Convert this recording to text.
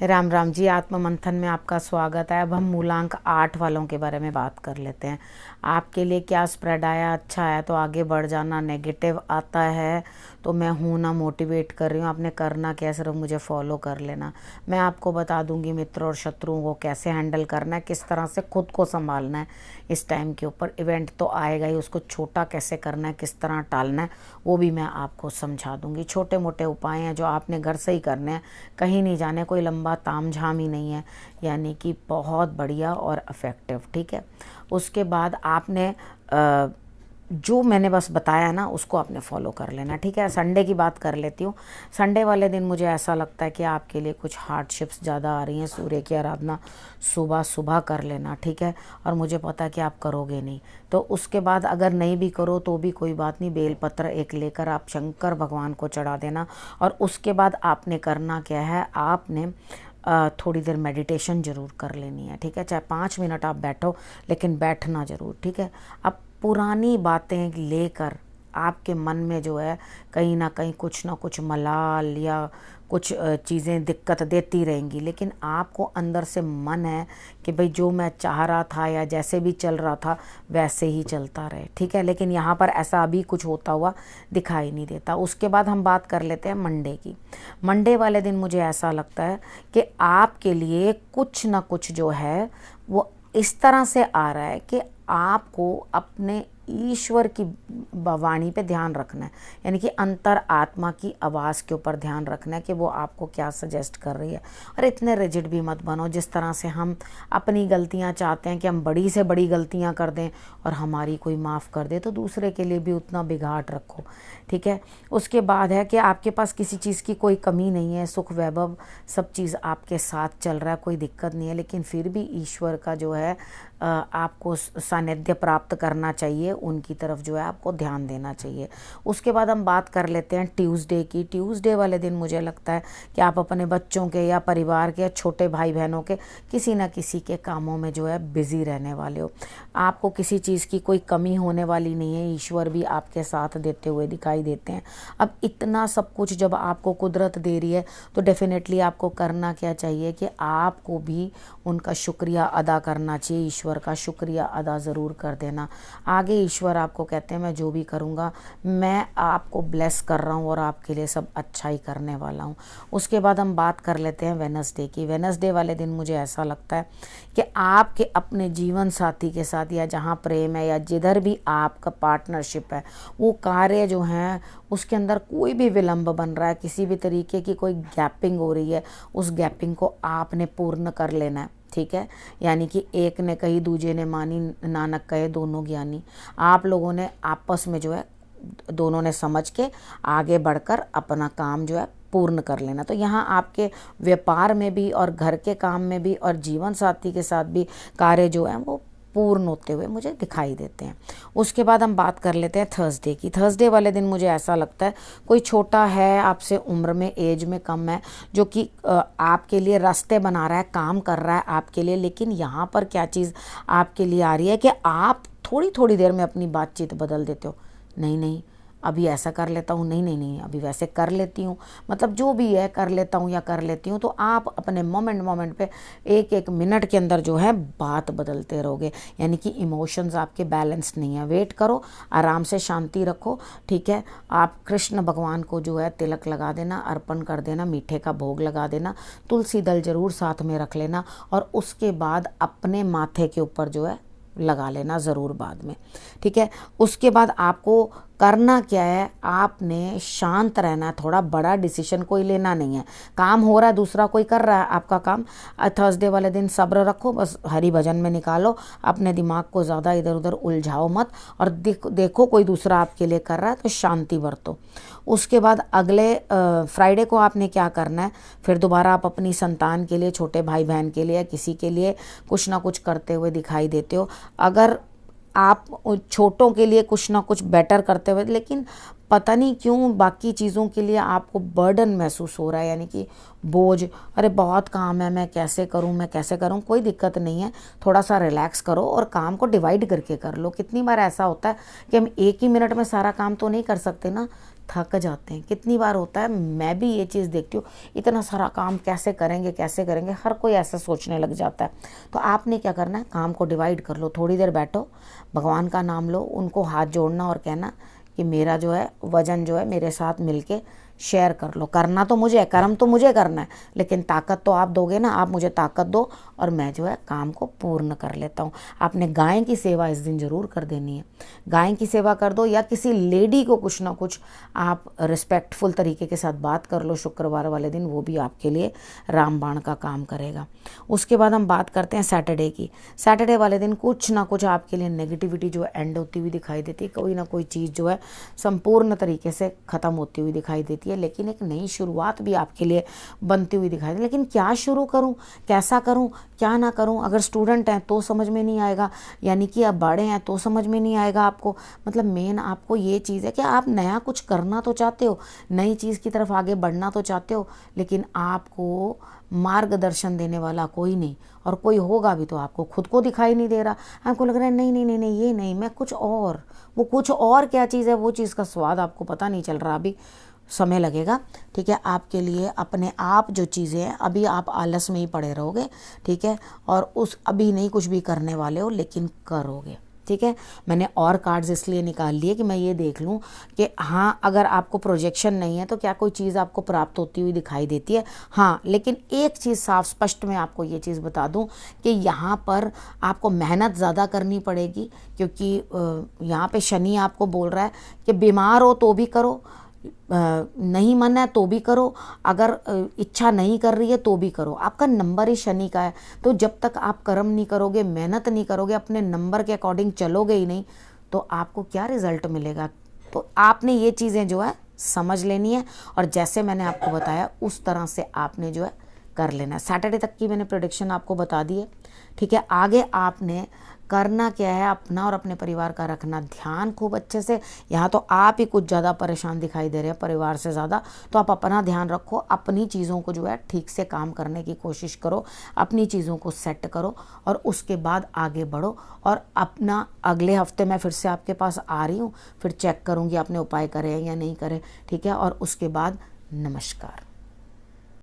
राम राम जी। आत्म मंथन में आपका स्वागत है। अब हम मूलांक 8 वालों के बारे में बात कर लेते हैं। आपके लिए क्या स्प्रेड आया, अच्छा है तो आगे बढ़ जाना, नेगेटिव आता है तो मैं हूँ ना मोटिवेट कर रही हूँ, आपने करना क्या है, सिर्फ मुझे फॉलो कर लेना। मैं आपको बता दूंगी मित्र और शत्रुओं को कैसे हैंडल करना है, किस तरह से खुद को संभालना है। इस टाइम के ऊपर इवेंट तो आएगा ही, उसको छोटा कैसे करना है, किस तरह टालना है, वो भी मैं आपको समझा दूंगी। छोटे मोटे उपाय हैं जो आपने घर से ही करने हैं, कहीं नहीं जाने, कोई लंबा तामझाम ही नहीं है, यानी कि बहुत बढ़िया और इफ़ेक्टिव। ठीक है, उसके बाद आपने जो मैंने बस बताया ना उसको आपने फॉलो कर लेना। ठीक है, संडे की बात कर लेती हूँ। संडे वाले दिन मुझे ऐसा लगता है कि आपके लिए कुछ हार्डशिप्स ज़्यादा आ रही हैं। सूर्य की आराधना सुबह सुबह कर लेना, ठीक है। और मुझे पता है कि आप करोगे नहीं, तो उसके बाद अगर नहीं भी करो तो भी कोई बात नहीं, बेलपत्र एक लेकर आप शंकर भगवान को चढ़ा देना। और उसके बाद आपने करना क्या है, आपने थोड़ी देर मेडिटेशन ज़रूर कर लेनी है। ठीक है, चाहे 5 मिनट आप बैठो, लेकिन बैठना ज़रूर। ठीक है, अब पुरानी बातें लेकर आपके मन में जो है कहीं ना कहीं कुछ ना कुछ मलाल या कुछ चीज़ें दिक्कत देती रहेंगी, लेकिन आपको अंदर से मन है कि भाई जो मैं चाह रहा था या जैसे भी चल रहा था वैसे ही चलता रहे। ठीक है, लेकिन यहाँ पर ऐसा अभी कुछ होता हुआ दिखाई नहीं देता। उसके बाद हम बात कर लेते हैं मंडे की। मंडे वाले दिन मुझे ऐसा लगता है कि आपके लिए कुछ ना कुछ जो है वो इस तरह से आ रहा है कि आपको अपने ईश्वर की वाणी पे ध्यान रखना है, यानी कि अंतर आत्मा की आवाज़ के ऊपर ध्यान रखना है कि वो आपको क्या सजेस्ट कर रही है। और इतने रिजिड भी मत बनो। जिस तरह से हम अपनी गलतियां चाहते हैं कि हम बड़ी से बड़ी गलतियां कर दें और हमारी कोई माफ़ कर दे, तो दूसरे के लिए भी उतना बिगाड़ रखो। ठीक है, उसके बाद है कि आपके पास किसी चीज़ की कोई कमी नहीं है, सुख वैभव सब चीज़ आपके साथ चल रहा है, कोई दिक्कत नहीं है, लेकिन फिर भी ईश्वर का जो है आपको सानिध्य प्राप्त करना चाहिए, उनकी तरफ जो है आपको ध्यान देना चाहिए। उसके बाद हम बात कर लेते हैं ट्यूसडे की। ट्यूसडे वाले दिन मुझे लगता है कि आप अपने बच्चों के या परिवार के या छोटे भाई बहनों के किसी न किसी के कामों में जो है बिजी रहने वाले हो। आपको किसी चीज़ की कोई कमी होने वाली नहीं है, ईश्वर भी आपके साथ देते हुए दिखाई देते हैं। अब इतना सब कुछ जब आपको कुदरत दे रही है तो डेफिनेटली आपको करना क्या चाहिए कि आपको भी उनका शुक्रिया अदा करना चाहिए। ईश्वर का शुक्रिया अदा ज़रूर कर देना। आगे ईश्वर आपको कहते हैं मैं जो भी करूँगा मैं आपको ब्लेस कर रहा हूँ और आपके लिए सब अच्छा ही करने वाला हूँ। उसके बाद हम बात कर लेते हैं वेडनेसडे की। वेडनेसडे वाले दिन मुझे ऐसा लगता है कि आपके अपने जीवन साथी के साथ या जहाँ प्रेम है या जिधर भी आपका पार्टनरशिप है, वो कार्य जो हैं उसके अंदर कोई भी विलंब बन रहा है, किसी भी तरीके की कोई गैपिंग हो रही है, उस गैपिंग को आपने पूर्ण कर लेना है। ठीक है, यानी कि एक ने कही दूजे ने मानी, नानक कहे दोनों ज्ञानी। आप लोगों ने आपस में जो है दोनों ने समझ के आगे बढ़कर अपना काम जो है पूर्ण कर लेना। तो यहाँ आपके व्यापार में भी और घर के काम में भी और जीवन साथी के साथ भी कार्य जो है वो पूर्ण होते हुए मुझे दिखाई देते हैं। उसके बाद हम बात कर लेते हैं थर्सडे की। थर्सडे वाले दिन मुझे ऐसा लगता है कोई छोटा है आपसे उम्र में, एज में कम है, जो कि आपके लिए रास्ते बना रहा है, काम कर रहा है आपके लिए, लेकिन यहाँ पर क्या चीज़ आपके लिए आ रही है कि आप थोड़ी थोड़ी देर में अपनी बातचीत बदल देते हो। नहीं नहीं, अभी ऐसा कर लेता हूँ, नहीं नहीं नहीं अभी वैसे कर लेती हूँ, मतलब जो भी है कर लेता हूँ या कर लेती हूँ। तो आप अपने मोमेंट मोमेंट पे एक एक मिनट के अंदर जो है बात बदलते रहोगे, यानी कि इमोशंस आपके बैलेंस नहीं है। वेट करो, आराम से शांति रखो। ठीक है, आप कृष्ण भगवान को जो है तिलक लगा देना, अर्पण कर देना, मीठे का भोग लगा देना, तुलसी दल जरूर साथ में रख लेना और उसके बाद अपने माथे के ऊपर जो है लगा लेना ज़रूर बाद में। ठीक है, उसके बाद आपको करना क्या है, आपने शांत रहना है। थोड़ा बड़ा डिसीजन कोई लेना नहीं है, काम हो रहा है, दूसरा कोई कर रहा है आपका काम। थर्सडे वाले दिन सब्र रखो, बस हरि भजन में निकालो, अपने दिमाग को ज़्यादा इधर उधर उलझाओ मत, और देखो कोई दूसरा आपके लिए कर रहा है तो शांति बरतो। उसके बाद अगले फ्राइडे को आपने क्या करना है, फिर दोबारा आप अपनी संतान के लिए, छोटे भाई बहन के लिए, किसी के लिए कुछ ना कुछ करते हुए दिखाई देते हो। अगर आप छोटों के लिए कुछ ना कुछ बेटर करते हुए, लेकिन पता नहीं क्यों बाकी चीज़ों के लिए आपको बर्डन महसूस हो रहा है, यानी कि बोझ, अरे बहुत काम है, मैं कैसे करूं, मैं कैसे करूं। कोई दिक्कत नहीं है, थोड़ा सा रिलैक्स करो और काम को डिवाइड करके कर लो। कितनी बार ऐसा होता है कि हम एक ही मिनट में सारा काम तो नहीं कर सकते ना, थक जाते हैं। कितनी बार होता है, मैं भी ये चीज़ देखती हूँ, इतना सारा काम कैसे करेंगे कैसे करेंगे, हर कोई ऐसा सोचने लग जाता है। तो आपने क्या करना है, काम को डिवाइड कर लो, थोड़ी देर बैठो, भगवान का नाम लो, उनको हाथ जोड़ना और कहना कि मेरा जो है वजन जो है मेरे साथ मिलके शेयर कर लो। करना तो मुझे है, कर्म तो मुझे करना है, लेकिन ताकत तो आप दोगे ना, आप मुझे ताकत दो और मैं जो है काम को पूर्ण कर लेता हूँ। आपने गाय की सेवा इस दिन ज़रूर कर देनी है, गाय की सेवा कर दो, या किसी लेडी को कुछ ना कुछ आप रिस्पेक्टफुल तरीके के साथ बात कर लो शुक्रवार वाले दिन, वो भी आपके लिए रामबाण का काम करेगा। उसके बाद हम बात करते हैं सैटरडे की। सैटरडे वाले दिन कुछ ना कुछ आपके लिए नेगेटिविटी जो है एंड होती हुई दिखाई देती है, कोई ना कोई चीज़ जो है संपूर्ण तरीके से ख़त्म होती हुई दिखाई देती है, लेकिन एक नई शुरुआत भी आपके लिए बनती हुई दिखाई देती है। लेकिन क्या शुरू करूं, कैसा करूं, क्या ना करूं, अगर स्टूडेंट हैं तो समझ में नहीं आएगा, यानी कि अब बड़े हैं तो समझ में नहीं आएगा आपको। मतलब मेन आपको ये चीज़ है कि आप नया कुछ करना तो चाहते हो, नई चीज़ की तरफ आगे बढ़ना तो चाहते हो, लेकिन आपको मार्गदर्शन देने वाला कोई नहीं, और कोई होगा भी तो आपको खुद को दिखाई नहीं दे रहा। आपको लग रहा है नहीं नहीं नहीं नहीं ये नहीं, मैं कुछ और, वो कुछ और क्या चीज़ है, वो चीज़ का स्वाद आपको पता नहीं चल रहा, अभी समय लगेगा। ठीक है, आपके लिए अपने आप जो चीज़ें हैं, अभी आप आलस में ही पड़े रहोगे। ठीक है, और उस अभी नहीं कुछ भी करने वाले हो, लेकिन करोगे। ठीक है, मैंने और कार्ड्स इसलिए निकाल लिए कि मैं ये देख लूँ कि हाँ, अगर आपको प्रोजेक्शन नहीं है तो क्या कोई चीज़ आपको प्राप्त होती हुई दिखाई देती है। हाँ, लेकिन एक चीज़ साफ स्पष्ट मैं आपको ये चीज़ बता दूँ कि यहाँ पर आपको मेहनत ज़्यादा करनी पड़ेगी, क्योंकि यहाँ पे शनि आपको बोल रहा है कि बीमार हो तो भी करो, नहीं मन है तो भी करो, अगर इच्छा नहीं कर रही है तो भी करो। आपका नंबर ही शनि का है, तो जब तक आप कर्म नहीं करोगे, मेहनत नहीं करोगे, अपने नंबर के अकॉर्डिंग चलोगे ही नहीं, तो आपको क्या रिजल्ट मिलेगा। तो आपने ये चीज़ें जो है समझ लेनी है, और जैसे मैंने आपको बताया उस तरह से आपने जो है कर लेना। सैटरडे तक की मैंने प्रेडिक्शन आपको बता दी है। ठीक है, आगे आपने करना क्या है, अपना और अपने परिवार का रखना ध्यान खूब अच्छे से। यहाँ तो आप ही कुछ ज़्यादा परेशान दिखाई दे रहे हैं परिवार से ज़्यादा, तो आप अपना ध्यान रखो, अपनी चीज़ों को जो है ठीक से काम करने की कोशिश करो, अपनी चीज़ों को सेट करो और उसके बाद आगे बढ़ो। और अपना अगले हफ्ते मैं फिर से आपके पास आ रही हूँ, फिर चेक करूँगी आपने उपाय करे हैं या नहीं करे। ठीक है, और उसके बाद नमस्कार।